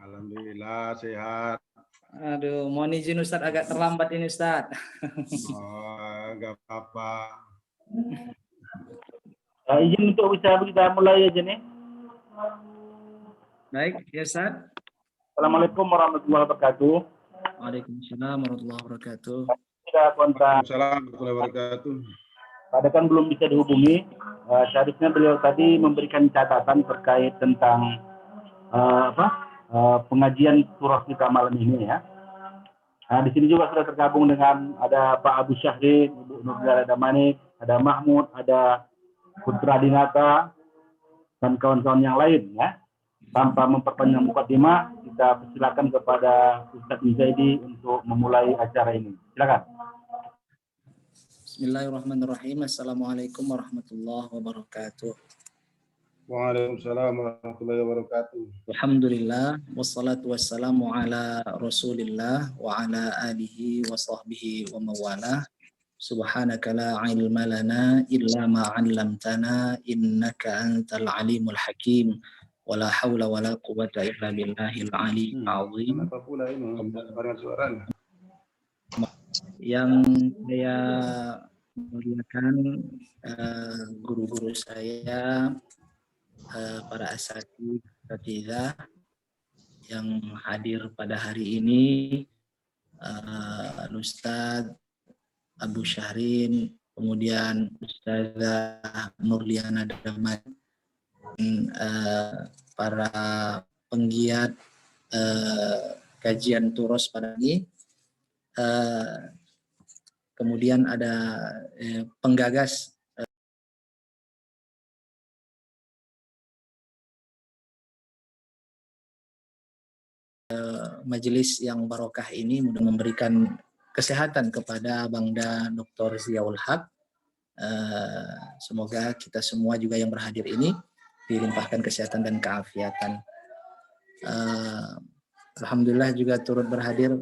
Alhamdulillah sehat. Aduh, mohon izin Ustadz agak terlambat ini Ustadz. Oh, nggak apa-apa. Izin untuk bisa kita mulai aja nih. Baik, ya Ustadz. Assalamualaikum warahmatullahi wabarakatuh. Waalaikumsalam warahmatullahi wabarakatuh. Kita kontak. Waalaikumsalam warahmatullahi wabarakatuh. Pada kan belum bisa dihubungi. Seharusnya beliau tadi memberikan catatan terkait tentang pengajian surah kita malam ini ya. Nah, di sini juga sudah tergabung dengan ada Pak Abu Syahrin, Ibu Nurul Manik, ada Mahmud, ada Putra Dinata, dan kawan-kawan yang lain ya. Tanpa memperpanjang mukadimah, kita persilakan kepada Ustaz Zaidi untuk memulai acara ini. Silakan. Bismillahirrahmanirrahim. Assalamualaikum warahmatullahi wabarakatuh. Waalaikumsalam warahmatullahi wabarakatuh. Alhamdulillah, wassalatu wassalamu ala rasulillah wa ala alihi wa sahbihi wa mawalah. Subhanaka la ilma lana illa ma 'allamtana innaka antal alimul hakim. Wala haula wala quwwata illa billahil aliyyil azim. Kenapa pula ini? Dengar suaranya. Yang saya muliakan guru-guru saya, para asatidzah yang hadir pada hari ini, Ustadz Abu Syahrin, kemudian Ustazah Nurliana Daman, para penggiat kajian Turos pada ini, kemudian ada penggagas majelis yang barokah ini, mudah memberikan kesehatan kepada Bangda Dr. Ziaul Haq. Semoga kita semua juga yang berhadir ini dilimpahkan kesehatan dan keafiatan. Alhamdulillah juga turut berhadir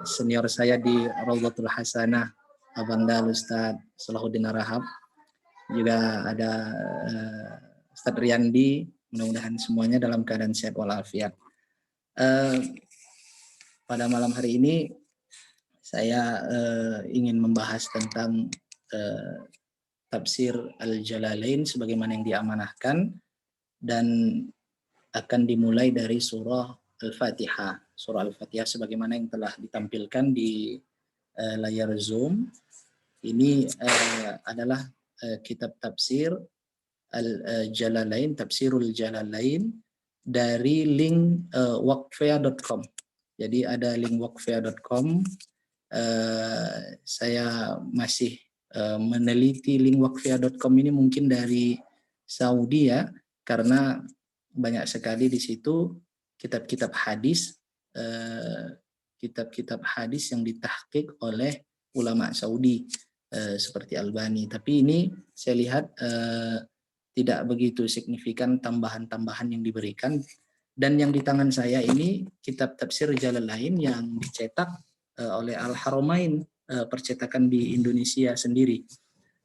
senior saya di Raudhatul Hasanah, Bangda Ustadz Salahuddin Arahab. Juga ada Ustadz Riyandi. Mudah-mudahan semuanya dalam keadaan sehat walafiat. Pada malam hari ini saya ingin membahas tentang tafsir Al-Jalalain sebagaimana yang diamanahkan, dan akan dimulai dari surah Al-Fatihah. Surah Al-Fatihah sebagaimana yang telah ditampilkan di layar Zoom. Ini adalah kitab tafsir Al-Jalalain, Tafsirul Jalalain, dari link waqfia.com. Jadi ada link waqfia.com. Saya masih meneliti link waqfia.com ini mungkin dari Saudi ya, karena banyak sekali di situ kitab-kitab hadis, yang ditahqiq oleh ulama Saudi seperti Albani. Tapi ini saya lihat tidak begitu signifikan tambahan-tambahan yang diberikan. Dan yang di tangan saya ini kitab tafsir Jalalain yang dicetak oleh Al-Haramain, percetakan di Indonesia sendiri.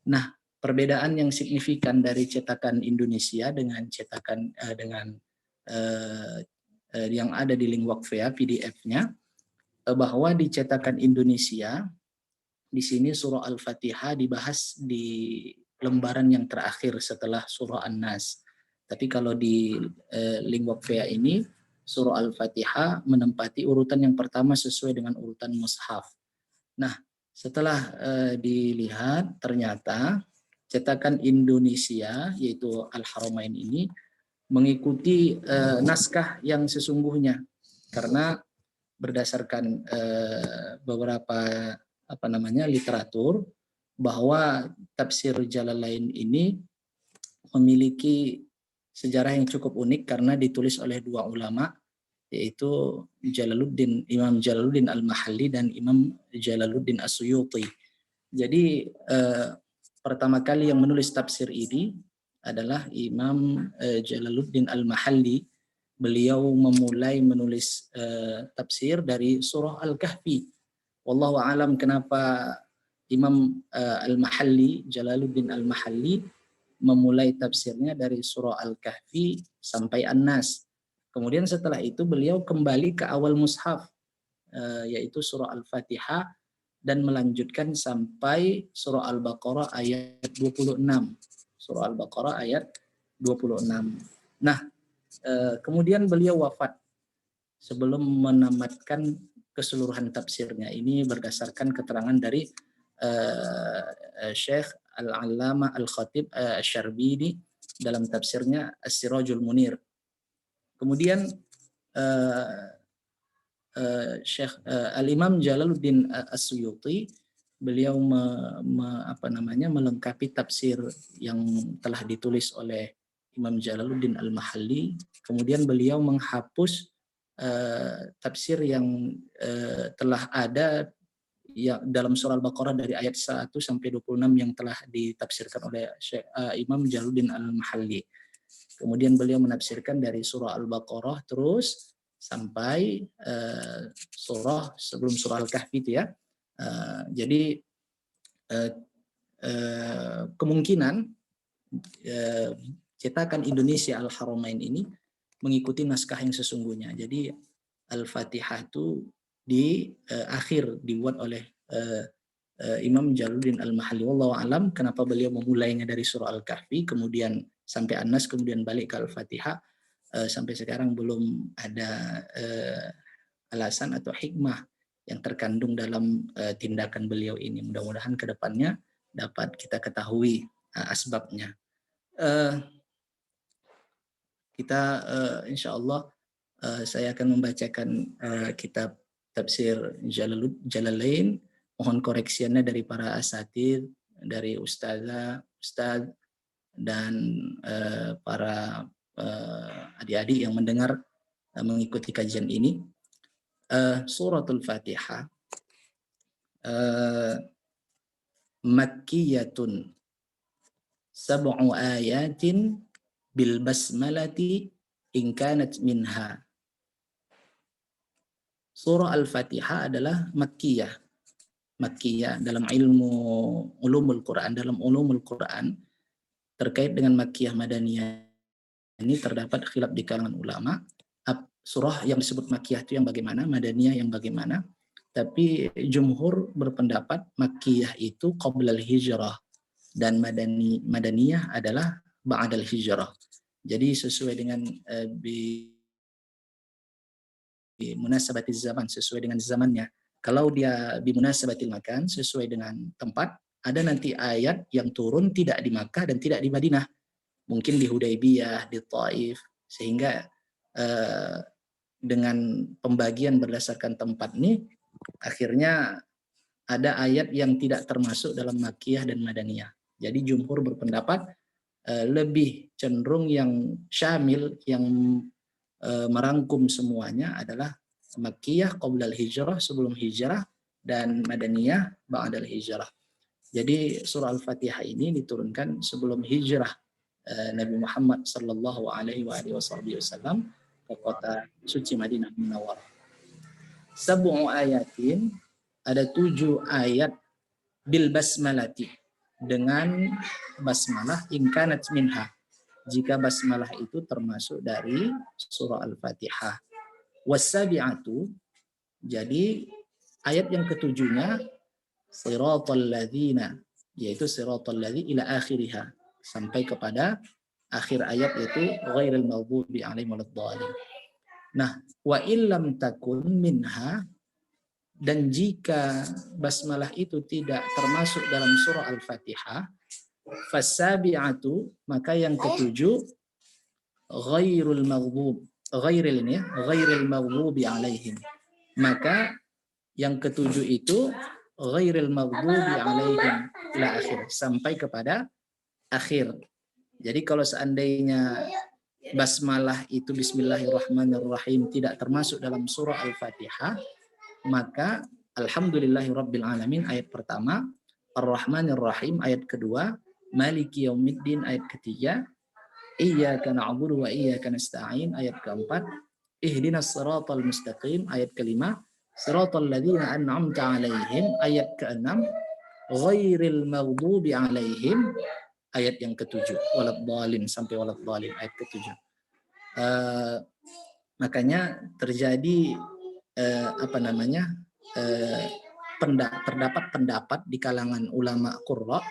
Nah, perbedaan yang signifikan dari cetakan Indonesia dengan cetakan yang ada di link Waqfia PDF-nya, bahwa di cetakan Indonesia di sini surah Al-Fatihah dibahas di lembaran yang terakhir setelah surah An-Nas. Tapi kalau di link Waqfia ini surah Al-Fatihah menempati urutan yang pertama sesuai dengan urutan mushaf. Nah, setelah dilihat ternyata cetakan Indonesia yaitu Al-Haramain ini mengikuti naskah yang sesungguhnya, karena berdasarkan beberapa literatur bahwa tafsir Jalalain ini memiliki sejarah yang cukup unik karena ditulis oleh dua ulama, yaitu Imam Jalaluddin Al-Mahalli dan Imam Jalaluddin As-Suyuti. Jadi pertama kali yang menulis tafsir ini adalah Imam Jalaluddin Al-Mahalli. Beliau memulai menulis tafsir dari surah Al-Kahfi. Wallahu a'lam kenapa Imam Al-Mahalli, Jalaluddin Al-Mahalli memulai tafsirnya dari surah Al-Kahfi sampai An-Nas. Kemudian setelah itu beliau kembali ke awal mushaf, yaitu surah Al-Fatihah, dan melanjutkan sampai surah Al-Baqarah ayat 26. Surah Al-Baqarah ayat 26. Nah, kemudian beliau wafat sebelum menamatkan keseluruhan tafsirnya. Ini berdasarkan keterangan dari Syekh Al-Allamah Al-Khatib Asy-Syarbini dalam tafsirnya As-Sirajul Munir. Kemudian Syekh Al-Imam Jalaluddin As-Suyuti, beliau melengkapi tafsir yang telah ditulis oleh Imam Jalaluddin Al-Mahalli. Kemudian beliau menghapus tafsir yang telah ada ya dalam surah Al-Baqarah dari ayat 1 sampai 26 yang telah ditafsirkan oleh Imam Jalaluddin Al-Mahalli. Kemudian beliau menafsirkan dari surah Al-Baqarah terus sampai surah sebelum surah Al-Kahfi itu ya. Jadi kemungkinan cetakan Indonesia Al-Haramain ini mengikuti naskah yang sesungguhnya. Jadi Al-Fatihah itu di akhir dibuat oleh Imam Jalaluddin Al-Mahalli. Wallahu alam kenapa beliau memulainya dari surah Al-Kahfi kemudian sampai An-Nas kemudian balik ke Al-Fatihah. Sampai sekarang belum ada alasan atau hikmah yang terkandung dalam tindakan beliau ini. Mudah-mudahan ke depannya dapat kita ketahui asbabnya. Kita insya Allah saya akan membacakan kitab tafsir Jalalain. Mohon koreksiannya dari para asatidz, dari ustaz dan para adik-adik yang mendengar mengikuti kajian ini. Suratul Fatihah Makkiyatun sab'u ayatin bil basmalati in kanat minha. Surah Al-Fatihah adalah Makkiyah. Makkiyah dalam ilmu ulumul Quran, terkait dengan Makkiyah Madaniyah ini terdapat khilaf di kalangan ulama. Surah yang disebut Makkiyah itu yang bagaimana, Madaniyah yang bagaimana. Tapi jumhur berpendapat Makkiyah itu qoblal hijrah dan Madaniyah adalah ba'dal hijrah. Jadi sesuai dengan bimunasabatiz zaman, sesuai dengan zamannya. Kalau dia bimunasabatil makan, sesuai dengan tempat, ada nanti ayat yang turun tidak di Makkah dan tidak di Madinah. Mungkin di Hudaybiyah, di Taif, sehingga dengan pembagian berdasarkan tempat ini, akhirnya ada ayat yang tidak termasuk dalam Makkiyah dan Madaniyah. Jadi jumhur berpendapat lebih cenderung yang syamil, yang merangkum semuanya adalah Makkiyah qoblal hijrah, sebelum hijrah, dan Madaniyah ba'dal hijrah. Jadi surah Al-Fatihah ini diturunkan sebelum hijrah Nabi Muhammad sallallahu alaihi wasallam ke kota suci Madinah Munawwarah. Sab'u ayatin, ada 7 ayat bil basmalati, dengan basmalah in kanat minha, jika basmalah itu termasuk dari surah Al-Fatihah. Wasabi'atu, jadi ayat yang ketujuhnya siratal ladzina, yaitu siratal ladzi ila akhiriha, sampai kepada akhir ayat yaitu ghairil maghdubi alaihim waladdallin. Nah, wa illam takun minha, dan jika basmalah itu tidak termasuk dalam surah Al-Fatihah, fasabi'atu, maka yang ketujuh ghairil maghdubi alaihim, maka yang ketujuh itu ghairil maghdubi alaihim ila akhir, sampai kepada akhir. Jadi kalau seandainya basmalah itu bismillahirrahmanirrahim tidak termasuk dalam surah Al-Fatihah, maka alhamdulillahirabbil alamin ayat pertama, ar-rahmanirrahim ayat kedua, maliki yaumiddin ayat ketiga, iyyaka na'budu wa iyyaka nasta'in ayat keempat, ihdinas siratal mustaqim ayat kelima, siratal ladzina an'amta alaihim ayat keenam, ghairil maghdubi alaihim ayat yang ke-7, waladhdallin sampai waladhdallin ayat ke-7. Makanya terjadi terdapat pendapat di kalangan ulama qurra,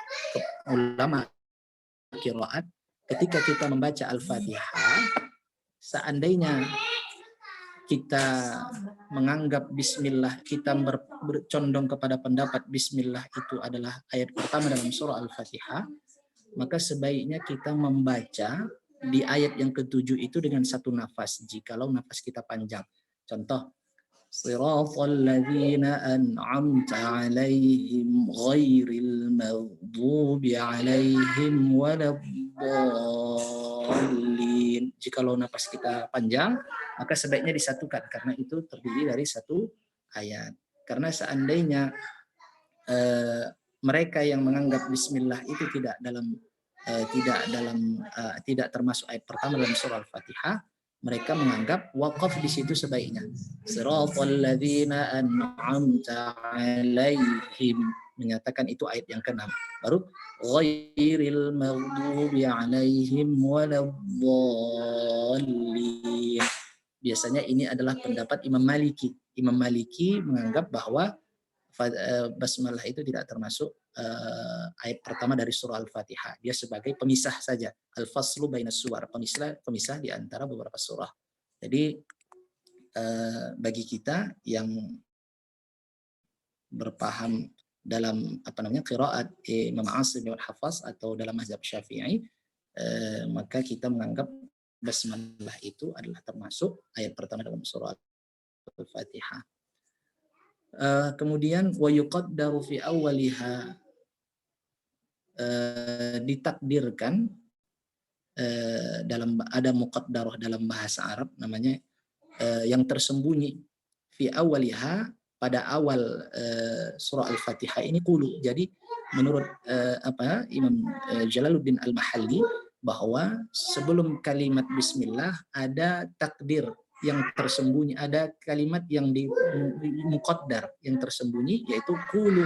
ulama qiraat, ketika kita membaca Al-Fatihah, seandainya kita menganggap bismillah, kita bercondong kepada pendapat bismillah itu adalah ayat pertama dalam surah Al-Fatihah, maka sebaiknya kita membaca di ayat yang ke-7 itu dengan satu nafas, jikalau nafas kita panjang. Contoh, Shiratal ladzina an'amta 'alaihim ghairil maghdubi 'alaihim waladdallin. Jikalau nafas kita panjang, maka sebaiknya disatukan karena itu terdiri dari satu ayat. Karena seandainya mereka yang menganggap bismillah itu tidak termasuk ayat pertama dalam surah Al-Fatihah, mereka menganggap waqaf di situ sebaiknya. Shiratal ladzina an'amta 'alaihim, menyatakan itu ayat yang ke-6. Baru ghairil maghdubi 'alaihim waladdallin. Biasanya ini adalah pendapat Imam Maliki. Imam Maliki menganggap bahwa basmalah itu tidak termasuk ayat pertama dari surah Al-Fatihah. Dia sebagai pemisah saja. Al-faslu bainas suwar, pemisah di antara beberapa surah. Jadi bagi kita yang berpaham dalam qiraat Imam Asim bin Hafaz atau dalam mazhab Syafi'i, maka kita menganggap basmalah itu adalah termasuk ayat pertama dalam surah Al-Fatihah. Kemudian wa yuqaddaru fi awwaliha, ditakdirkan dalam ada muqaddarah dalam bahasa Arab namanya yang tersembunyi fi awwaliha, pada awal surah Al-Fatihah ini qulu. Jadi menurut Imam Jalaluddin Al-Mahalli, bahwa sebelum kalimat bismillah ada takdir yang tersembunyi, ada kalimat yang di muqaddar yang tersembunyi, yaitu qulu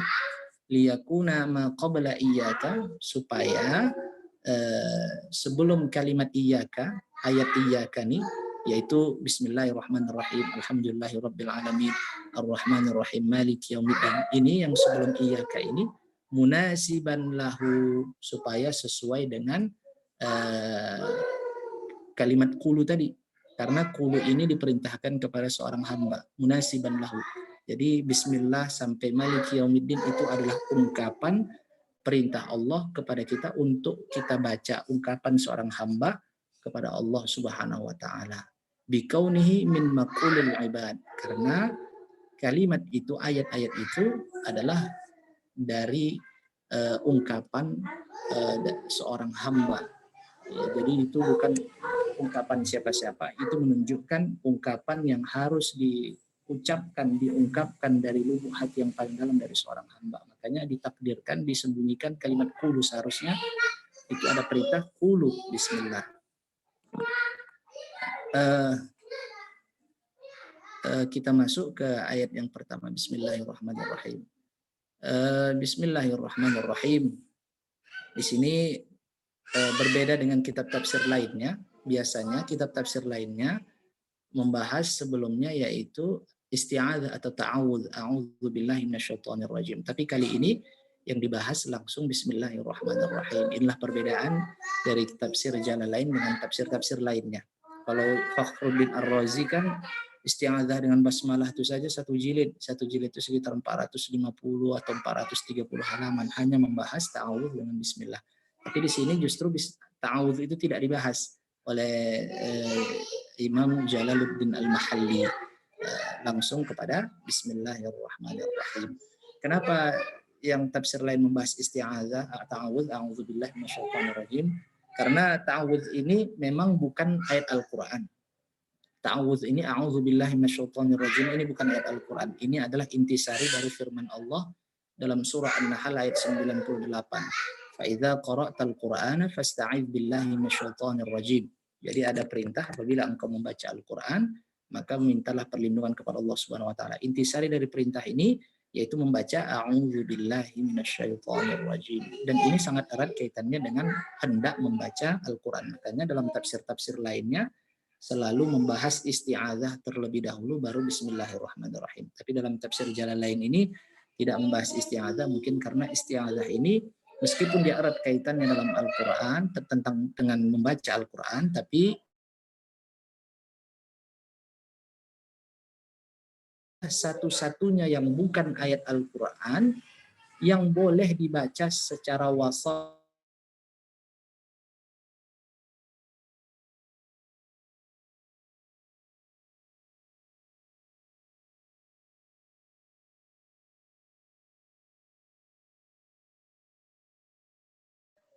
liyakuna ma qabla iyyaka, supaya sebelum kalimat iyyaka, ayat iyyaka nih, yaitu bismillahirrahmanirrahim, alhamdulillahirabbil alamin, arrahmanirrahim, maliki yaumiddin, ini yang sebelum iyyaka ini munasiban lahu, supaya sesuai dengan kalimat qulu tadi. Karena qulu ini diperintahkan kepada seorang hamba, munasiban lahu. Jadi bismillah sampai maliki yaumiddin itu adalah ungkapan perintah Allah kepada kita untuk kita baca, ungkapan seorang hamba kepada Allah Subhanahu wa taala. Bikaunihi min maqulil ibad, karena kalimat itu, ayat-ayat itu adalah dari ungkapan seorang hamba. Ya, jadi itu bukan ungkapan siapa-siapa, itu menunjukkan ungkapan yang harus diucapkan, diungkapkan dari lubuk hati yang paling dalam dari seorang hamba. Makanya ditakdirkan, disembunyikan kalimat qulu, seharusnya itu ada perintah qulu bismillah. Kita masuk ke ayat yang pertama, bismillahirrahmanirrahim. Bismillahirrahmanirrahim. Di sini berbeda dengan kitab tafsir lainnya. Biasanya kitab tafsir lainnya membahas sebelumnya yaitu isti'adzah atau ta'awudz, a'udzubillahi minasyaitonir rajim. Tapi kali ini yang dibahas langsung bismillahirrahmanirrahim. Inilah perbedaan dari tafsir Jalalain dengan tafsir-tafsir lainnya. Kalau Fakhruddin Ar-Razi kan isti'adzah dengan basmalah itu saja satu jilid itu sekitar 450 atau 430 halaman, hanya membahas ta'awudz dengan bismillah. Tapi di sini justru ta'awudz itu tidak dibahas oleh Imam Jalaluddin Al-Mahalli, langsung kepada bismillahirrahmanirrahim. Kenapa yang tafsir lain membahas isti'adzah, ta'awudz, a'udzubillahi minasyaitonirrajim? Karena ta'awudz ini memang bukan ayat Al-Qur'an. Ta'awudz ini, a'udzubillahi minasyaitonirrajim, ini bukan ayat Al-Qur'an. Ini adalah intisari dari firman Allah dalam surah An-Nahl ayat 98. Fa'idza qara'tal Qur'ana fasta'idz billahi minasyaitonir rajim. Jadi ada perintah apabila engkau membaca Al-Qur'an, maka mintalah perlindungan kepada Allah Subhanahu wa taala. Intisari dari perintah ini yaitu membaca a'udzubillahi minasyaitonirrajim. Dan ini sangat erat kaitannya dengan hendak membaca Al-Qur'an. Makanya dalam tafsir-tafsir lainnya selalu membahas isti'adzah terlebih dahulu baru bismillahirrahmanirrahim. Tapi dalam tafsir Jalalain ini tidak membahas isti'adzah, mungkin karena isti'adzah ini meskipun dia erat kaitannya dalam Al-Qur'an tentang dengan membaca Al-Qur'an, tapi satu-satunya yang bukan ayat Al-Quran yang boleh dibaca secara wasat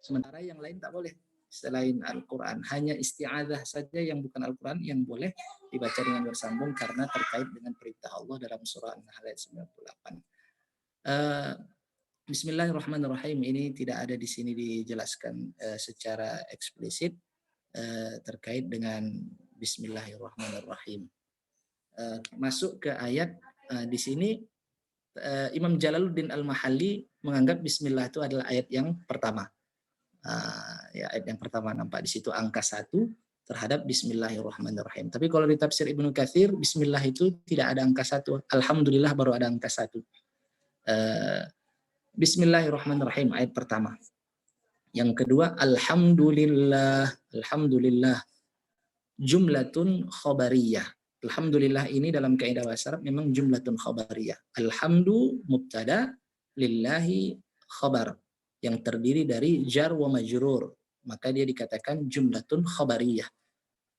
sementara yang lain tak boleh. Selain Al-Quran, hanya isti'adzah saja yang bukan Al-Quran yang boleh dibaca dengan bersambung karena terkait dengan perintah Allah dalam surah An-Nahl ayat 98. Bismillahirrahmanirrahim ini tidak ada di sini dijelaskan secara eksplisit terkait dengan Bismillahirrahmanirrahim. Masuk ke ayat di sini Imam Jalaluddin Al-Mahalli menganggap Bismillah itu adalah ayat yang pertama. Ya, ayat yang pertama nampak di situ angka 1 terhadap Bismillahirrahmanirrahim. Tapi kalau di tafsir Ibnu Katsir, Bismillah itu tidak ada angka 1. Alhamdulillah baru ada angka 1. Bismillahirrahmanirrahim ayat pertama. Yang kedua, Alhamdulillah. Alhamdulillah jumlatun khabariyah. Alhamdulillah ini dalam kaidah bahasa Arab memang jumlatun khabariyah. Alhamdu mubtada, lillahi khabar, yang terdiri dari jar wa majrur, maka dia dikatakan jumlatun khabariyah.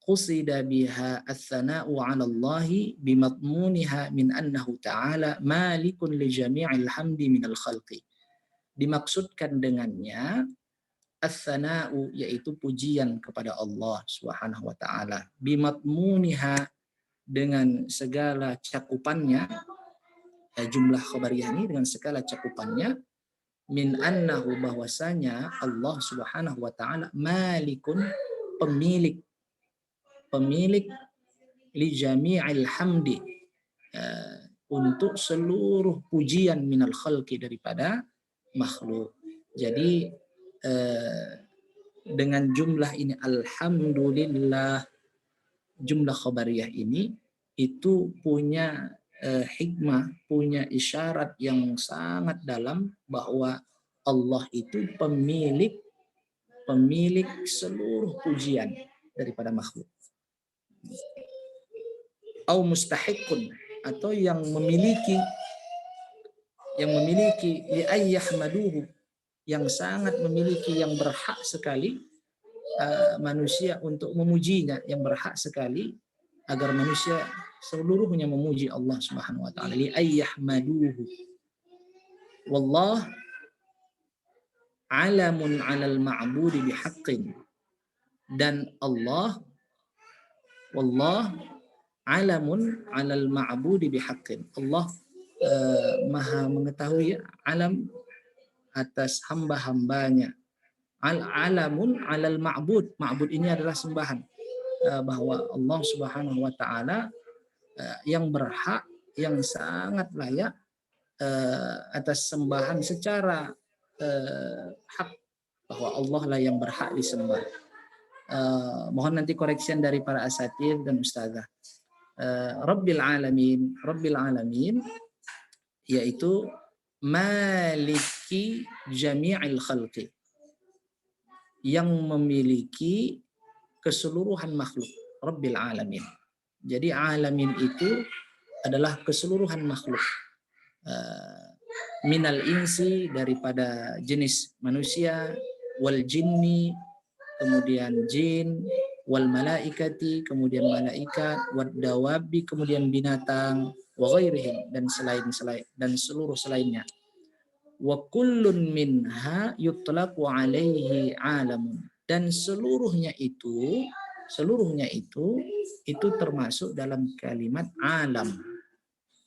Qusida biha ats-tsana'u 'ala Allahi bimadmuniha min annahu ta'ala malikun li jami'il hamdi minal khalqi. Dimaksudkan dengannya ats-tsana'u yaitu pujian kepada Allah Subhanahu wa taala, bimadmuniha dengan segala cakupannya, jumlah khabariyah ini dengan segala cakupannya, min annahu bahwasanya Allah Subhanahu wa taala malikun pemilik li jami'il hamdi untuk seluruh pujian minal khalqi daripada makhluk. Jadi dengan jumlah ini alhamdulillah, jumlah khabariyah ini itu punya hikmah, punya isyarat yang sangat dalam bahwa Allah itu pemilik seluruh pujian daripada makhluk. Au mustahiqun, atau yang memiliki li ayyahmaduhu, yang sangat memiliki, yang berhak sekali manusia untuk memujinya, yang berhak sekali agar manusia seluruhnya memuji Allah Subhanahu wa taala, li ayyahmaduhu. Wallah alamun 'alal ma'budi bihaqqin, dan Allah wallah alamun 'alal ma'budi bihaqqin. Allah maha mengetahui alam atas hamba-hambanya. Alamun 'alal ma'bud, ma'bud ini adalah sembahan, bahwa Allah Subhanahu wa taala yang berhak, yang sangat layak atas sembahan secara hak, bahwa Allah lah yang berhak disembah. Mohon nanti koreksian dari para asatidz dan ustazah. Rabbil alamin yaitu maliki jami'il khalqi, yang memiliki keseluruhan makhluk. Rabbil alamin. Jadi alamin itu adalah keseluruhan makhluk. Minal insi, daripada jenis manusia, wal jinni, kemudian jin, wal malaikati, kemudian malaikat, wad dawabi, kemudian binatang, wa ghairihim, dan dan seluruh selainnya. Wa kullun minha yutlaqu alaihi alamun, dan seluruhnya itu termasuk dalam kalimat alam.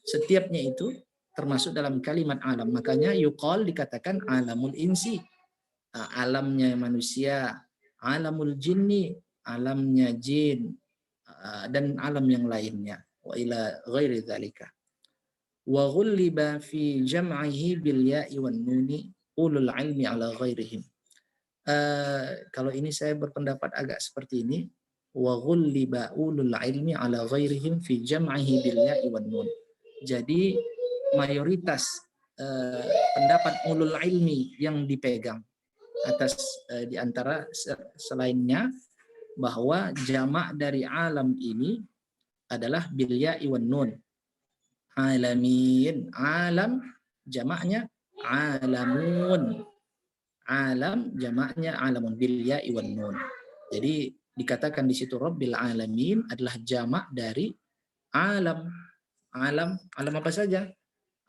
Setiapnya itu termasuk dalam kalimat alam. Makanya yuqal dikatakan alamul insi, alamnya manusia, alamul jinni, alamnya jin, dan alam yang lainnya. Wa ila ghairi dzalika. wa ghulliba fi jam'ihi bil ya'i wan nuni ulul ilmi ala ghairihim. Kalau ini saya berpendapat agak seperti ini, wa ghulliba ulul ilmi ala ghairihim fi jam'ihi bil ya'i wan nun. Jadi mayoritas pendapat ulul ilmi yang dipegang atas di antara selainnya bahwa jamak dari alam ini adalah bil ya'i wan nun. Alamin, alam jamaknya alamun. Alam jamaknya alamun bil ya'i wan nun. Jadi dikatakan di situ Rabbil alamin adalah jamak dari alam. Alam apa saja?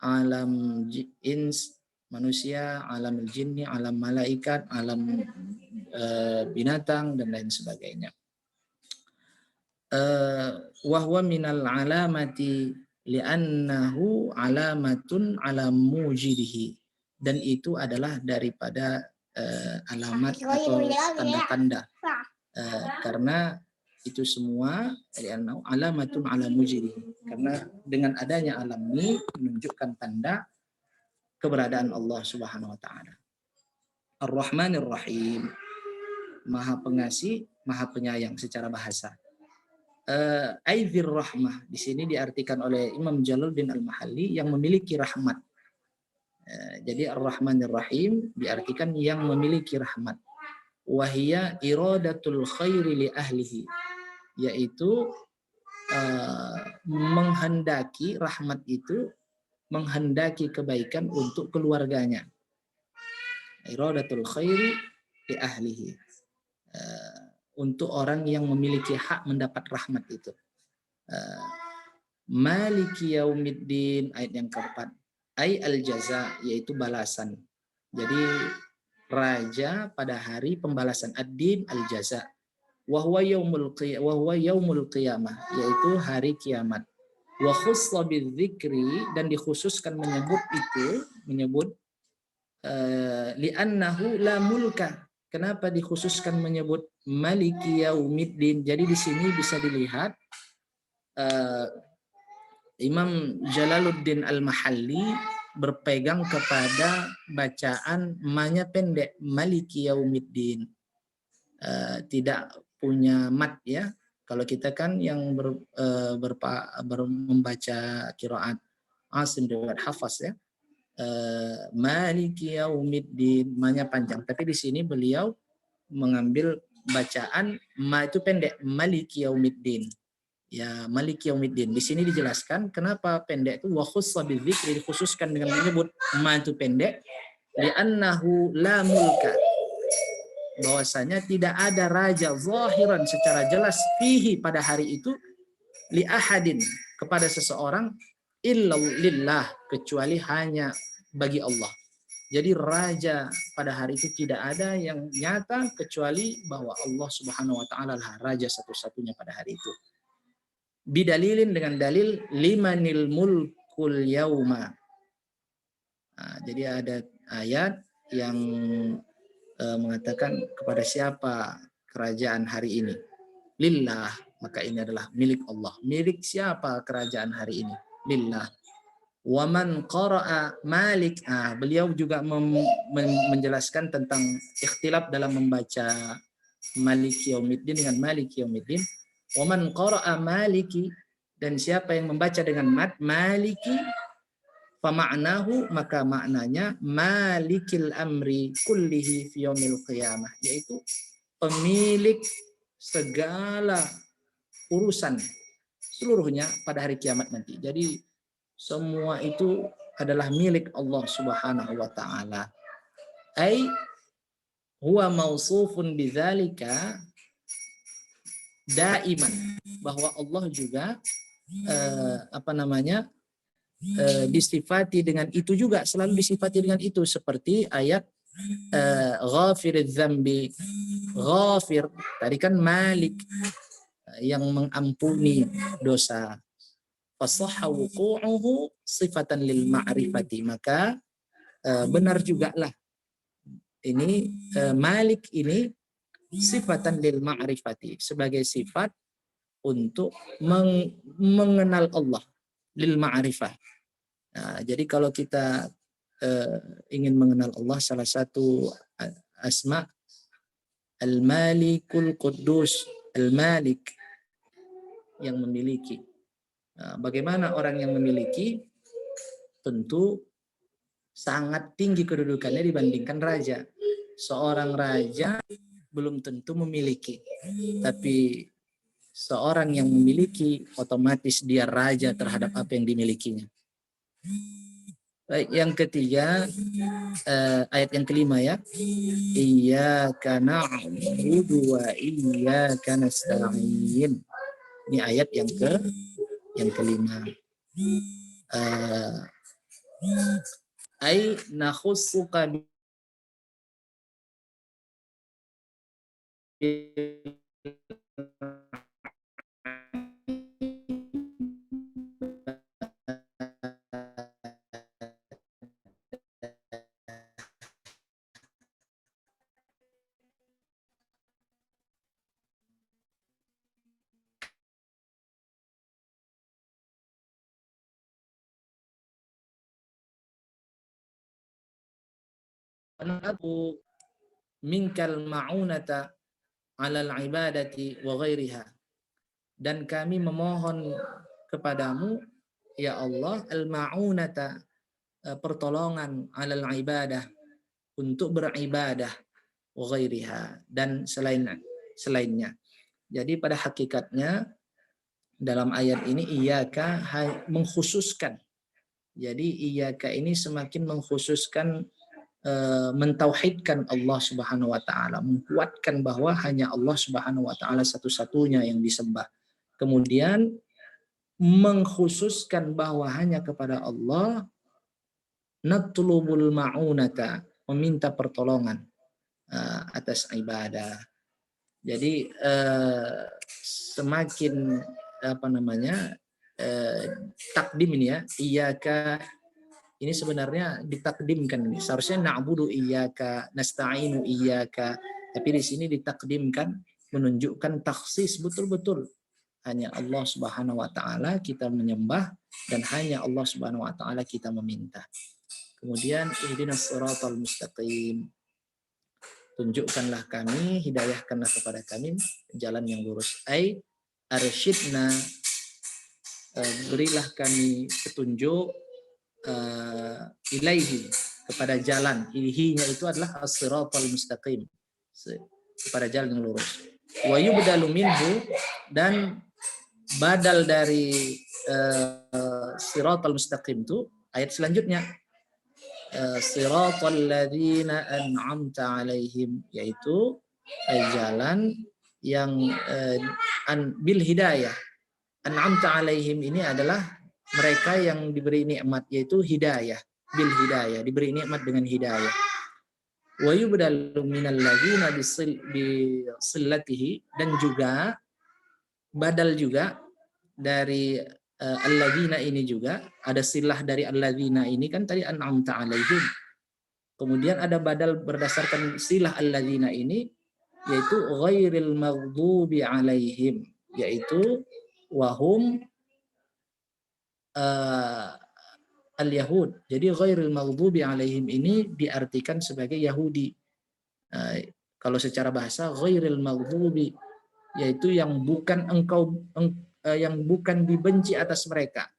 Alam ins, manusia, alam jinni, alam malaikat, alam binatang dan lain sebagainya. Wa huwa minal alamati li'annahu alamatun ala mujidihi, dan itu adalah daripada alamat atau tanda-tanda, karena itu semua alamatun ala mujidihi, karena dengan adanya alam ini menunjukkan tanda keberadaan Allah Subhanahu wa taala. Ar-Rahmanir Rahim, Maha Pengasih, Maha Penyayang secara bahasa. Aizir rahmah di sini diartikan oleh Imam Jalaluddin Al-Mahalli yang memiliki rahmat. Jadi Ar-Rahmanir Rahim diartikan yang memiliki rahmat. Wahia iradatul khairi li ahlihi, yaitu menghendaki, rahmat itu menghendaki kebaikan untuk keluarganya. Iradatul khairi li ahlihi, untuk orang yang memiliki hak mendapat rahmat itu. Maliki yaumiddin, ayat yang keempat. Ay al-jaza, yaitu balasan. Jadi raja pada hari pembalasan. Ad-din al-jaza. Wa huwa yaumul qiyamah, yaitu hari kiamat. Wa khussa bidzikri, dan dikhususkan menyebut li'annahu la mulka. Kenapa dikhususkan menyebut Maliki Yaumiddin? Jadi di sini bisa dilihat Imam Jalaluddin Al-Mahalli berpegang kepada bacaan ma-nya pendek, Maliki Yaumiddin. Tidak punya mat ya. Kalau kita kan yang membaca qiraat Asim riwayat Hafs ya. Maliki Yaumiddin, ma-nya panjang, tapi di sini beliau mengambil bacaan ma itu pendek, Maliki Yaumiddin. Ya, Maliki Yaumiddin. Di sini dijelaskan kenapa pendek itu, wa khussa bidzikri, dikhususkan dengan menyebut ma itu pendek, li'annahu la mulka, bahwasanya tidak ada raja zahiran secara jelas fihi pada hari itu, li ahadin kepada seseorang, illa lillah, kecuali hanya bagi Allah. Jadi raja pada hari itu tidak ada yang nyata kecuali bahwa Allah Subhanahu wa taala lah raja satu-satunya pada hari itu. Bidalilin, dengan dalil limanil mulkul yauma. Nah, jadi ada ayat yang mengatakan kepada siapa kerajaan hari ini? Lillah, maka ini adalah milik Allah. Milik siapa kerajaan hari ini? Lillah. Waman qara'a Malik. Beliau juga menjelaskan tentang ikhtilaf dalam membaca Maliki Yaumiddin dengan Maliki Yaumiddin. Waman qara'a Maliki, dan siapa yang membaca dengan Maliki, fama'nahu, maka maknanya Malikil amri kullihi fi yaumil qiyamah, yaitu pemilik segala urusan seluruhnya pada hari kiamat nanti. Jadi semua itu adalah milik Allah Subhanahu wa taala. Ai huwa mausufun bidzalika daiman, bahwa Allah juga disifati dengan itu juga, selalu disifati dengan itu, seperti ayat ghafiriz dzambi. Ghafir tadi kan Malik, yang mengampuni dosa. Fasahha wuqu'uhu sifatan lil ma'rifati, maka benar juga lah ini Malik ini sifatan lil ma'rifati, sebagai sifat untuk mengenal Allah, lil ma'rifah. Nah, jadi kalau kita ingin mengenal Allah, salah satu asma Al-Malikul Quddus, Al-Malik, yang memiliki. Nah, bagaimana orang yang memiliki? Tentu sangat tinggi kedudukannya dibandingkan raja. Seorang raja belum tentu memiliki, tapi seorang yang memiliki otomatis dia raja terhadap apa yang dimilikinya. Baik, yang ketiga, ayat yang kelima ya. Iyyaka na'budu wa iyyaka nasta'in. Ini ayat yang kelima. Ai nakhussuka aku minkal ma'unata 'alal ibadati wa ghairiha, dan kami memohon kepadamu ya Allah al-ma'unata, pertolongan 'alal ibadah, untuk beribadah, wa ghairiha, dan selainnya. Jadi pada hakikatnya dalam ayat ini iyyaka mengkhususkan. Jadi iyyaka ini semakin mengkhususkan, mentauhidkan Allah Subhanahu wa taala, menguatkan bahwa hanya Allah Subhanahu wa taala satu-satunya yang disembah. Kemudian mengkhususkan bahwa hanya kepada Allah natlubul ma'unata, meminta pertolongan atas ibadah. Jadi semakin takdim ini ya, iyyaka ini sebenarnya ditakdimkan, seharusnya na'budu iyyaka, nasta'inu iyyaka, tapi di sini ditakdimkan menunjukkan takhsis betul-betul hanya Allah Subhanahu wa taala kita menyembah dan hanya Allah Subhanahu wa taala kita meminta. Kemudian ihdinas siratal mustaqim, tunjukkanlah kami, hidayahkanlah kepada kami jalan yang lurus. Ai arsyidna, berilah kami petunjuk, ilaihi, kepada jalan. Ilaihinya itu adalah as-siratal mustaqim, kepada jalan yang lurus. Wa yubdalu minhu, dan badal dari siratal mustaqim itu ayat selanjutnya, siratal ladzina an'amta alaihim, yaitu jalan yang bil hidayah. An'amta alaihim ini adalah mereka yang diberi nikmat, yaitu hidayah, bil hidayah, diberi nikmat dengan hidayah. Wa yubdalu minal ladzina bisillatihi, dan juga badal juga dari alladzina ini juga ada silah dari alladzina ini kan tadi an'amta alaihim. Kemudian ada badal berdasarkan silah alladzina ini, yaitu ghairil maghdubi alaihim, yaitu wahum al-Yahud. Jadi ghairil maghdubi alaihim ini diartikan sebagai Yahudi. Kalau secara bahasa ghairil maghdubi, yaitu yang bukan yang bukan dibenci atas mereka.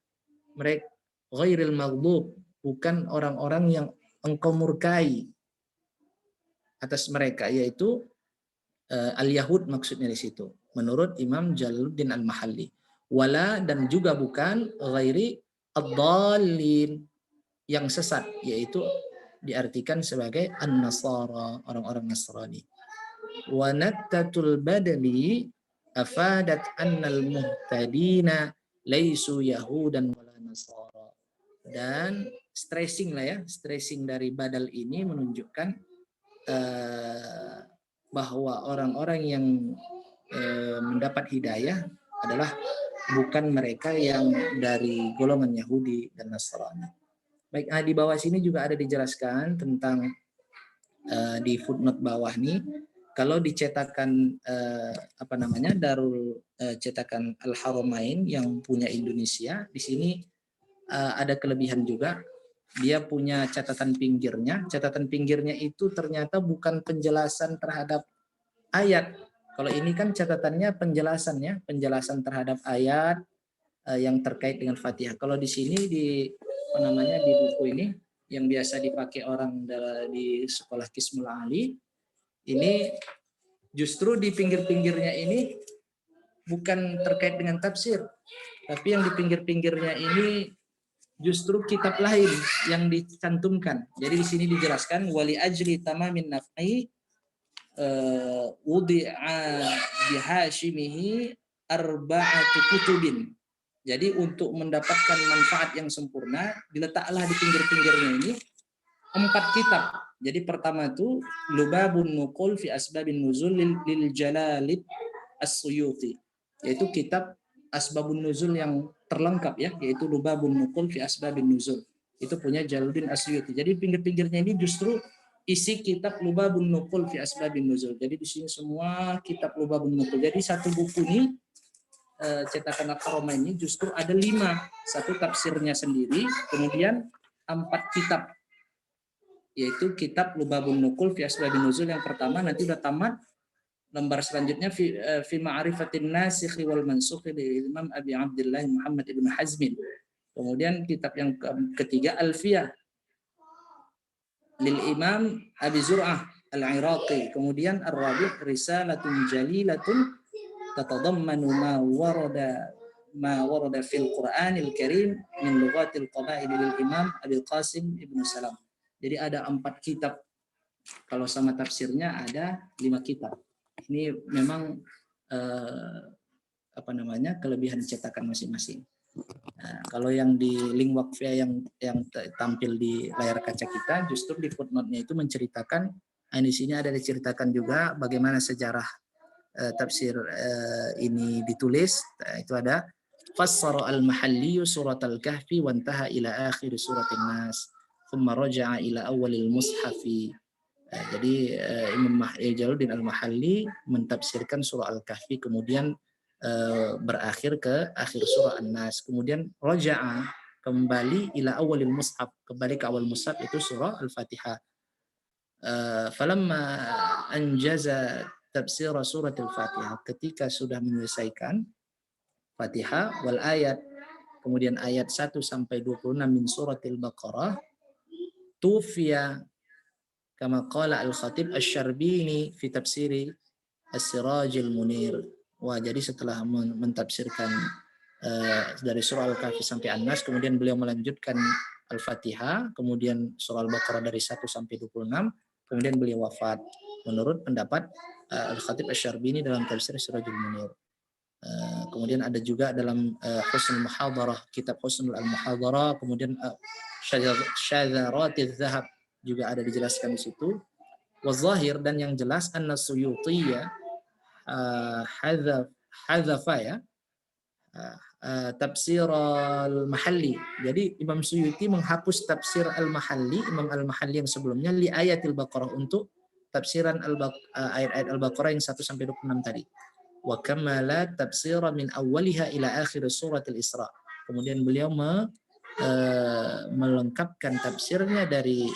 Mereka ghairil maghdub, bukan orang-orang yang engkau murkai atas mereka, yaitu al-Yahud maksudnya di situ. Menurut Imam Jalaluddin Al-Mahalli. Wala, dan juga bukan ghairi ad-dallin, yang sesat, yaitu diartikan sebagai an-nasara, orang-orang Nasrani. Wa nattatul badali afadat annal muhtadina laisu yahudan wala nasara. Dan stressing lah ya, stressing dari badal ini menunjukkan bahwa orang-orang yang mendapat hidayah adalah bukan mereka yang dari golongan Yahudi dan Nasrani. Baik, di bawah sini juga ada dijelaskan tentang di footnote bawah nih, kalau dicetakan Darul cetakan Al-Haramain yang punya Indonesia, di sini ada kelebihan juga. Dia punya catatan pinggirnya. Catatan pinggirnya itu ternyata bukan penjelasan terhadap ayat. Kalau ini kan catatannya penjelasannya, penjelasan terhadap ayat yang terkait dengan Fatihah. Kalau di sini di buku ini yang biasa dipakai orang di sekolah Qismul Ali, ini justru di pinggir-pinggirnya ini bukan terkait dengan tafsir, tapi yang di pinggir-pinggirnya ini justru kitab lain yang dicantumkan. Jadi di sini dijelaskan wali ajli tamamin naf'i wudi'a bihashimihi arba'atu kutubin. Jadi untuk mendapatkan manfaat yang sempurna diletaklah di pinggir-pinggirnya ini 4 kitab. Jadi pertama itu Lubabun Nuqul fi Asbabin Nuzul lil Jalalid As-Suyuti, yaitu kitab Asbabun Nuzul yang terlengkap ya, yaitu Lubabun Nuqul fi Asbabin Nuzul. Itu punya Jalaluddin As-Suyuti. Jadi pinggir-pinggirnya ini justru isi kitab Lubabun Nuqul fi Asbabin Nuzul. Jadi di sini semua kitab Lubabun Nuqul. Jadi satu buku ini cetakan Al-Qaroma ini justru ada 5. Satu tafsirnya sendiri, kemudian 4 kitab, yaitu kitab Lubabun Nuqul fi Asbabin Nuzul yang pertama, nanti udah tamat. Lembar selanjutnya fi ma'rifatin nasikh wal mansukh dari Imam Abi Abdullah Muhammad ibn Hazmin. Kemudian kitab yang ketiga Alfiyah lil Imam Abi Zur'ah Al-Iraqi. Kemudian Ar-Rabi' Risalatun Jalilatun tatadammanu ma warada fil Qur'anil Karim min lughatil qaba'il lil Imam Abi Qasim ibn Salam. Jadi ada 4 kitab. Kalau sama tafsirnya ada 5 kitab. Ini memang kelebihan cetakan masing-masing. Nah, kalau yang di link Waqfiyah yang tampil di layar kaca kita, justru di footnote-nya itu menceritakan, di sini ada diceritakan juga bagaimana sejarah tafsir ini ditulis. Itu ada fassara al-Mahalli surat al-Kahfi wa intaha ila akhir surat an-Nas thumma raja'a ila awalil mushafi. Jadi Imam Jalaluddin Al-Mahalli mentafsirkan surah Al-Kahfi, kemudian berakhir ke akhir surah An-Nas, kemudian raja'a kembali ila awalil mushaf, kembali ke awal mushaf itu surah Al-Fatihah. Falamma anjaza tafsir surah Al-Fatihah, ketika sudah menyelesaikan Fatihah wal ayat, kemudian ayat 1 sampai 26 min suratil Baqarah, tufiya kama qala al-Khatib Asy-Syarbini fi tafsiri As-Sirajil Munir. Wah, jadi setelah mentafsirkan dari surah Al-Kahfi sampai An-Nas, kemudian beliau melanjutkan Al-Fatihah, kemudian surah Al-Baqarah dari 1 sampai 26, kemudian beliau wafat. Menurut pendapat Al-Khatib Asy-Syarbini dalam tafsir Sirajul Munir. Kemudian ada juga dalam Husnul Muhadarah, kitab Husnul Al-Muhadarah, kemudian Syadzaratiz Zahab juga ada dijelaskan di situ. Wazahir, dan yang jelas anna Suyuti ya hadzafa ya tafsir al-Mahalli. Jadi Imam Suyuti menghapus tafsir al-Mahalli, Imam al-Mahalli yang sebelumnya, li ayatil Baqarah, untuk tafsiran ayat-ayat Al-Baqarah yang 1 sampai 26 tadi. Wa kamala tafsira min awwaliha ila akhir surat al-Isra. Kemudian beliau melengkapkan tafsirnya dari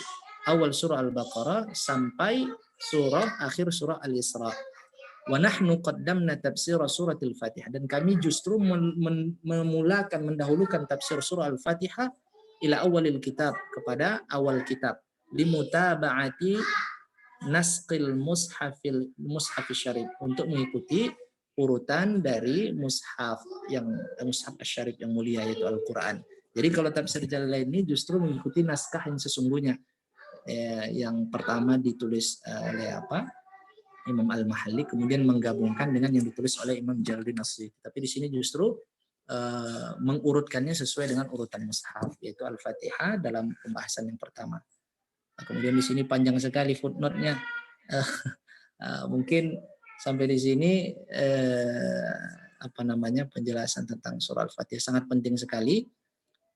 awal surah Al-Baqarah sampai akhir surah Al-Isra. Wa nahnu qaddamna tafsir surah Al-Fatihah, dan kami justru mendahulukan tafsir surah Al-Fatihah ila awalil kitab, kepada awal kitab, limutaba'ati nasqil mushafil syarif, untuk mengikuti urutan dari mushaf syarif yang mulia, yaitu Al-Qur'an. Jadi kalau tafsir Jalalain ini justru mengikuti naskah yang sesungguhnya. Yang pertama ditulis oleh Imam Al-Mahalli, kemudian menggabungkan dengan yang ditulis oleh Imam Jalaluddin As-Suyuti. Tapi di sini justru mengurutkannya sesuai dengan urutan mushaf, yaitu Al-Fatihah dalam pembahasan yang pertama. Kemudian di sini panjang sekali footnote-nya. Mungkin sampai di sini penjelasan tentang surah Al-Fatihah. Sangat penting sekali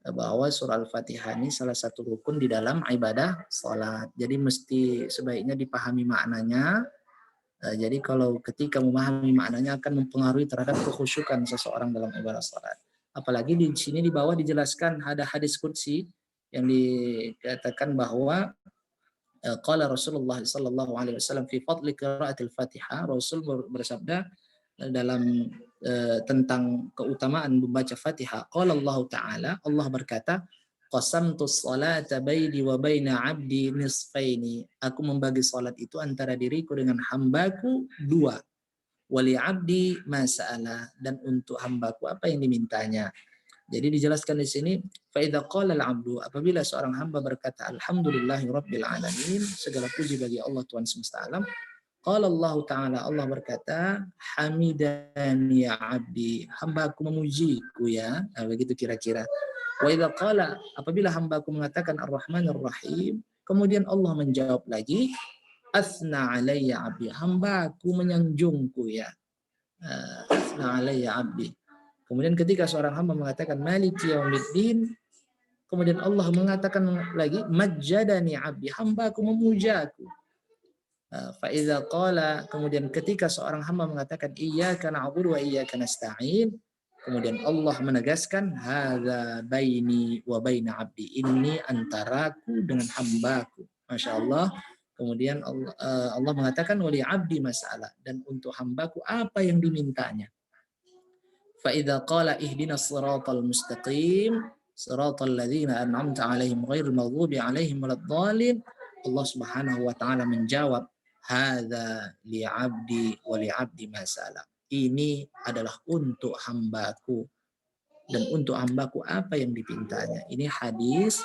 bahwa surah Al-Fatihah ini salah satu rukun di dalam ibadah salat. Jadi sebaiknya dipahami maknanya. Jadi kalau ketika memahami maknanya akan mempengaruhi terhadap kekhusyukan seseorang dalam ibadah salat. Apalagi di sini di bawah dijelaskan ada hadis qudsi yang dikatakan bahwa qala Rasulullah sallallahu alaihi wasallam fi fadli qiraatil Fatihah. Rasul bersabda dalam tentang keutamaan membaca Fatihah. Qala Allah Ta'ala, Allah berkata, qasamtu sholata baini wa baina 'abdi nisfaini. Aku membagi salat itu antara diriku dengan hambaku dua. Wali 'abdi ma sa'ala, dan untuk hambaku apa yang dimintanya. Jadi dijelaskan di sini, fa idza qala al-'abdu, apabila seorang hamba berkata alhamdulillahirabbil alamin, segala puji bagi Allah Tuhan semesta alam. Qala Allah Ta'ala, Allah berkata, hamidani ya 'abdi, hambaku memujiku ya. Nah, begitu kira-kira. Wa idza qala, apabila hambaku mengatakan ar-rahmanir rahim, kemudian Allah menjawab lagi, asna alayya 'abdi, hambaku menyanjungku ya. Asna alayya 'abdi. Kemudian ketika seorang hamba mengatakan maliki yaumiddin, kemudian Allah mengatakan lagi majjadani 'abdi, hambaku memujaku. Fa idza qala, kemudian ketika seorang hamba mengatakan iyyaka na'budu wa iyyaka nasta'in, kemudian Allah menegaskan hadza baini wa baina 'abdi, ini antaraku dengan hambaku. Masya Allah. Kemudian Allah mengatakan wali 'abdi mas'ala, dan untuk hambaku apa yang dimintanya. فإذا قال اهدنا الصراط المستقيم صراط الذين أنعمت عليهم غير المغضوب عليهم ولا الضالين, Allah Subhanahu wa taala menjawab hadza li'abdi wa li'abdi ma sa'ala. Ini adalah untuk hambaku dan untuk hambaku apa yang dipintanya. Ini hadis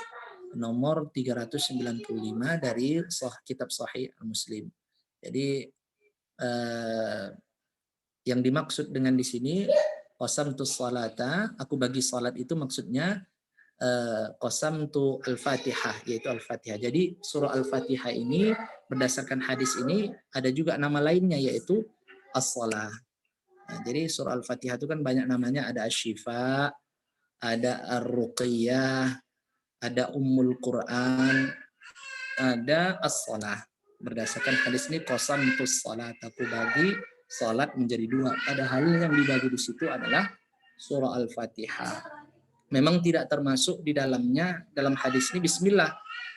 nomor 395 dari kitab Sahih Muslim. Jadi yang dimaksud dengan di sini qasamtu sholata, aku bagi salat itu maksudnya qasamtu al-Fatihah, yaitu al-Fatihah. Jadi surah al-Fatihah ini berdasarkan hadis ini ada juga nama lainnya yaitu as-shalah. Nah, jadi surah al-Fatihah itu kan banyak namanya, ada asy-syifa, ada ar-ruqyah, ada ummul Quran, ada as-shalah. Berdasarkan hadis ini qasamtu shalat, aku bagi salat menjadi dua. Padahal yang dibagi di situ adalah surah Al-Fatihah. Memang tidak termasuk di dalamnya, dalam hadis ini bismillah.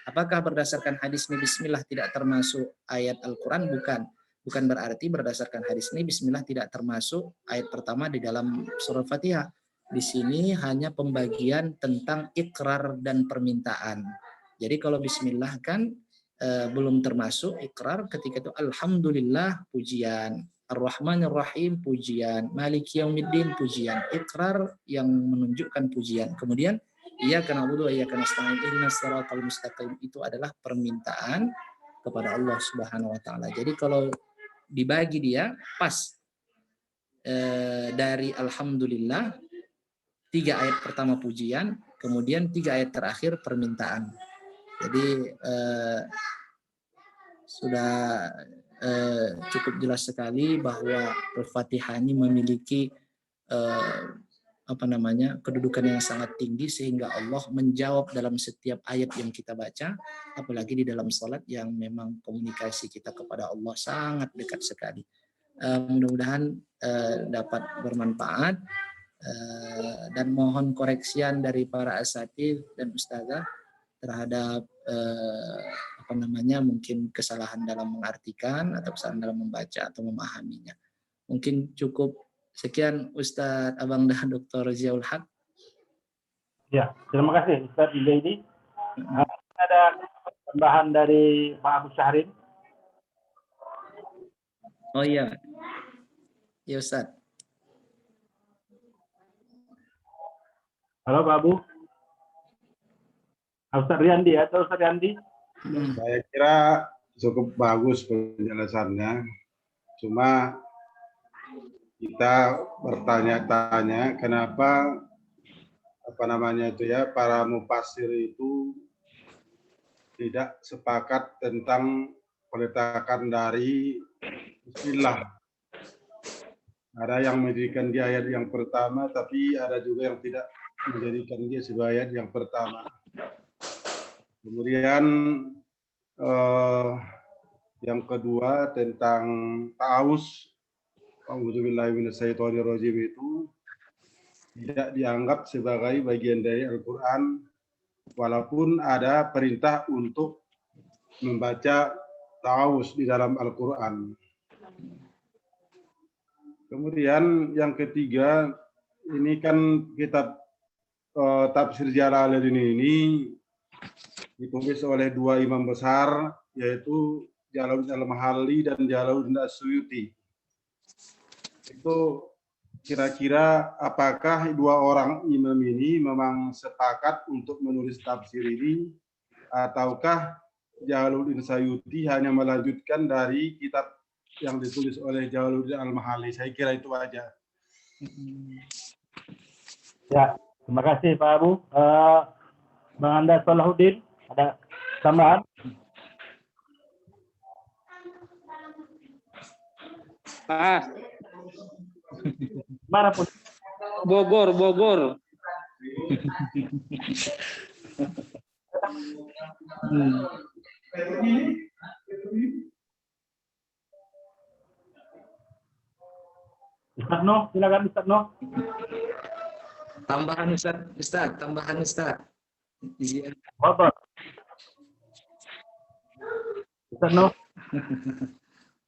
Apakah berdasarkan hadis ini bismillah tidak termasuk ayat Al-Quran? Bukan. Bukan berarti berdasarkan hadis ini bismillah tidak termasuk ayat pertama di dalam surah Al-Fatihah. Di sini hanya pembagian tentang ikrar dan permintaan. Jadi kalau bismillah kan belum termasuk ikrar, ketika itu alhamdulillah pujian, Ar-Rahmanir Rahim pujian, Maliki Yaumiddin pujian, ikrar yang menunjukkan pujian. Kemudian iyyaka na'budu wa iyyaka nasta'in ihdinas siratal mustaqim, itu adalah permintaan kepada Allah Subhanahu wa taala. Jadi kalau dibagi dia pas dari alhamdulillah 3 ayat pertama pujian, kemudian 3 ayat terakhir permintaan. Jadi sudah cukup jelas sekali bahwa Al-Fatihah ini memiliki kedudukan yang sangat tinggi, sehingga Allah menjawab dalam setiap ayat yang kita baca, apalagi di dalam salat yang memang komunikasi kita kepada Allah sangat dekat sekali. Mudah-mudahan dapat bermanfaat, dan mohon koreksian dari para asatidz dan ustazah terhadap mungkin kesalahan dalam mengartikan atau kesalahan dalam membaca atau memahaminya. Mungkin cukup sekian Ustadz Abang dan Dr. Ziaul Haq. Ya, terima kasih Ustadz Izaidi. Ada tambahan dari Pak Abu Syahrin? Oh iya. Ya Ustadz. Halo Pak Abu. Ustadz Riyandi atau Ustadz Riyandi? Saya kira cukup bagus penjelasannya. Cuma kita bertanya-tanya kenapa para mufassir itu tidak sepakat tentang peletakan dari bismillah. Ada yang menjadikan dia ayat yang pertama, tapi ada juga yang tidak menjadikan dia sebagai ayat yang pertama. Kemudian yang kedua tentang ta'awuz, a'udzubillahi minasyaitonirrajim, itu tidak dianggap sebagai bagian dari Al-Quran, walaupun ada perintah untuk membaca ta'awuz di dalam Al-Quran. Kemudian yang ketiga, ini kan kitab Tafsir Jalalain ini ditulis oleh dua imam besar, yaitu Jalaluddin Al-Mahalli dan Jalaluddin As-Suyuti. Itu kira-kira apakah dua orang imam ini memang sepakat untuk menulis tafsir ini, ataukah Jalaluddin Suyuti hanya melanjutkan dari kitab yang ditulis oleh Jalaluddin Al-Mahalli? Saya kira itu aja. Ya, terima kasih Pak Abu. Bang Anda Salahuddin, ada tambahan? Pak, Mana pun. Bogor. Ustaz Noh, silakan Ustaz Noh. Tambahan Ustaz, tambahan Ustaz. Iya. Bapak. Ustaz Noh.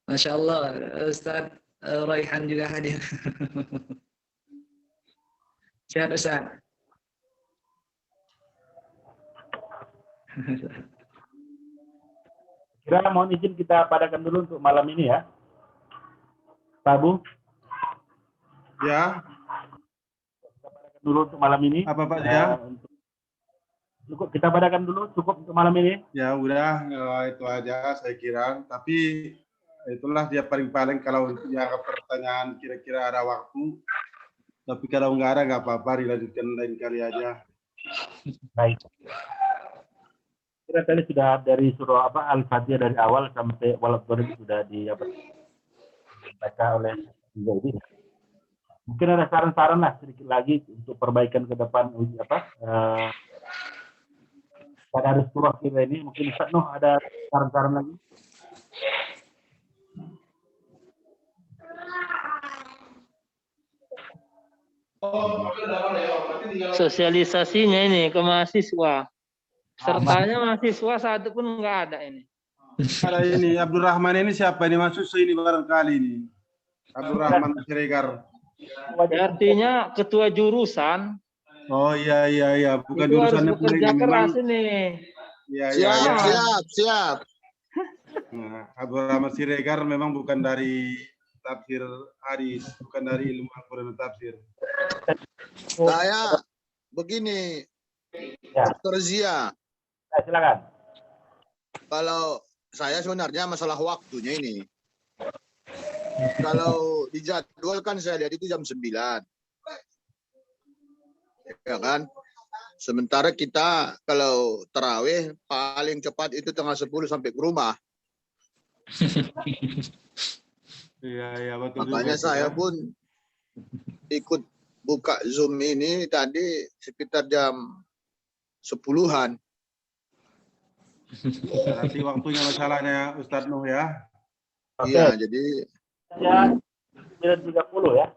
Masya Allah, Ustaz Raihan juga hadir. Siap Ustaz. Kira mohon izin kita padakan dulu untuk malam ini ya. Pak Abu. Ya, Kita padakan dulu untuk malam ini. apa Pak ya? Cukup kita padakan dulu, cukup untuk malam ini. Ya udah, itu aja saya kira. Tapi itulah dia paling-paling kalau dianggap pertanyaan kira-kira ada waktu. Tapi kalau nggak ada nggak apa-apa, dilanjutkan lain kali aja. Baik. Kira tadi sudah dari surah Al-Fatihah dari awal sampai Waladhdallin sudah dibaca oleh Zaidi. Mungkin ada saran-saran lah sedikit lagi untuk perbaikan ke depan pada hari surah kita ini. Mungkin Ustaz Noh ada saran-saran lagi? Sosialisasinya ini ke mahasiswa. Sertanya mahasiswa satu pun nggak ada ini. Ada ini Abdurrahman ini siapa ini, masuk ini barangkali ini. Abdurrahman Siregar. Artinya ketua jurusan Oh iya, bukan itu harus jurusannya bekerja keras ini. Iya. Siap. Nah, Abdurrahman Siregar memang bukan dari tafsir hadis, bukan dari ilmu Al-Quran dan tafsir. Saya begini, Ya. Dr. Zia. Silakan. Kalau saya sebenarnya masalah waktunya ini. Kalau dijadwalkan saya lihat itu jam 9. Ya kan? Sementara kita kalau tarawih paling cepat itu tengah 10 sampai ke rumah. Iya, betul. Makanya juga, saya ya. pun ikut buka Zoom ini tadi sekitar jam 10-an. Nanti waktunya masalahnya Ustadz Nuh ya. Oke. Iya, jadi Ya, 9.30 ya.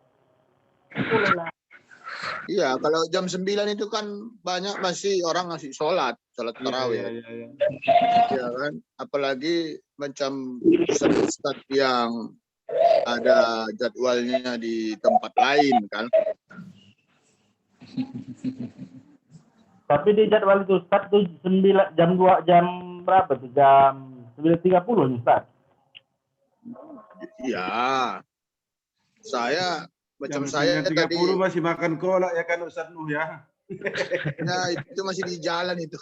10 lah. iya, kalau jam 9 itu kan banyak masih orang masih sholat tarawih. Iya. Ya kan? Apalagi macam ustaz yang ada jadwalnya di tempat lain kan. Tapi di jadwal itu Ustaz tuh 9 jam 2 jam berapa tuh? Jam 9.30 Ustaz. Iya. Saya macam Jam saya 9.30 tadi masih makan kolak ya kan Ustadz Nuh ya. nah, itu masih di jalan itu.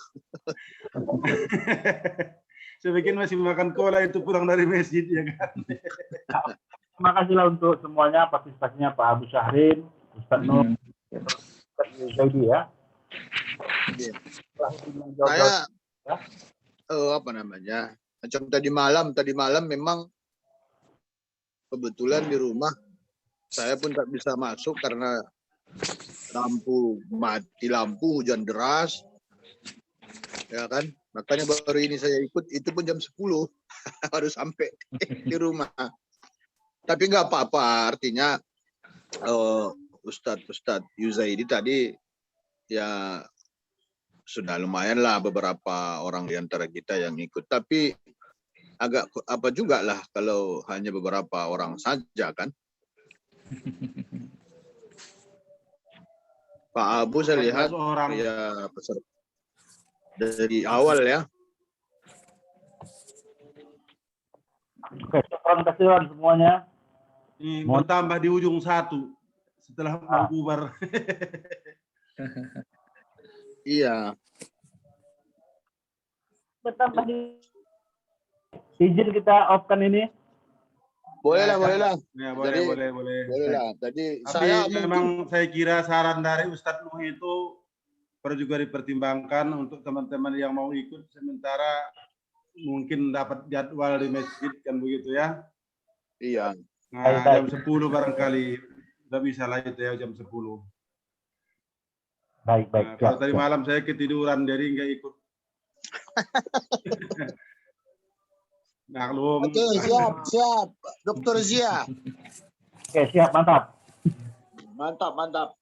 Saya pikir masih makan kolak itu pulang dari masjid ya kan. Terima kasihlah untuk semuanya partisipasinya Pak Abu Syahrin, Ustaz Nur, Ustaz Zaidi ya. Iya. Saya Saya apa namanya? Macam tadi malam memang kebetulan di rumah saya pun tak bisa masuk karena mati lampu, hujan deras. Ya kan? Makanya baru ini saya ikut, itu pun jam 10 baru sampai di rumah. Tapi nggak apa-apa, artinya Ustadz Yuzaidi tadi ya sudah lumayan lah beberapa orang di antara kita yang ikut. Tapi agak apa juga lah kalau hanya beberapa orang saja kan. Pak Abu saya lihat 14 orang. ya peserta dari awal ya. Oke, terima kasih semuanya. Ini bertambah di ujung satu setelah mau bubar. Iya. Bertambah di izin kita off-kan ini. Boleh lah. Ya, Jadi, boleh. Boleh lah. Jadi Tapi saya memang saya kira saran dari Ustadz Nuh itu perlu juga dipertimbangkan untuk teman-teman yang mau ikut sementara mungkin dapat jadwal di masjid kan begitu ya. iya. Nah, jam 10 barangkali udah bisa lah itu ya jam 10. Baik. Nah, kalau tadi malam saya ketiduran jadi nggak ikut. Maklum. Oke, siap. Dokter Zia. Oke, siap, mantap. Mantap.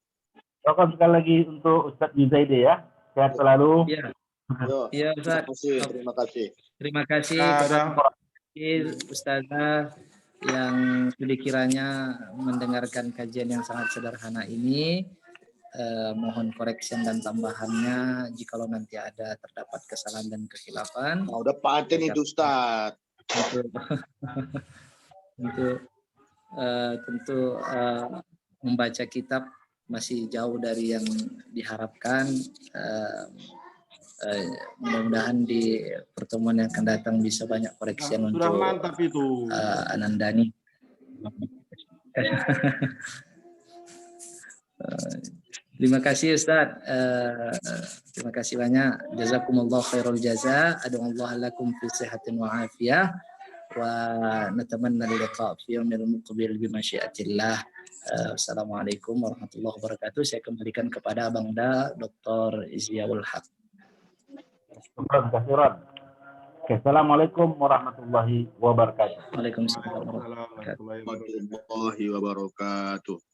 Welcome sekali lagi untuk Ustadz Yuzaidi ya. Sehat selalu. Iya, Yo, iya Ustaz. terima kasih. Terima kasih Ada. kepada Ustazah yang sudah kiranya mendengarkan kajian yang sangat sederhana ini. Mohon koreksi dan tambahannya jikalau nanti ada terdapat kesalahan dan kekhilafan. Nah, udah paten itu Ustaz. Tentu membaca kitab masih jauh dari yang diharapkan. Mudah-mudahan di pertemuan yang akan datang bisa banyak koreksian Sudah untuk mantap itu. Anandani. Terima kasih Ustaz. Terima kasih banyak. Jazakumullah khairul jaza. Ad'uallahu lakum fi sihatin wa afiyah. Wa natamanna liqa fi yaumil muqbil bi masyiatillah. Assalamualaikum warahmatullahi wabarakatuh. Saya kembalikan kepada Abang Da Dr. Ziaul Haq. Terima kasih, Ron. Oke, assalamualaikum warahmatullahi wabarakatuh. Waalaikumsalam warahmatullahi wabarakatuh. Warahmatullahi wabarakatuh. Warahmatullahi wabarakatuh.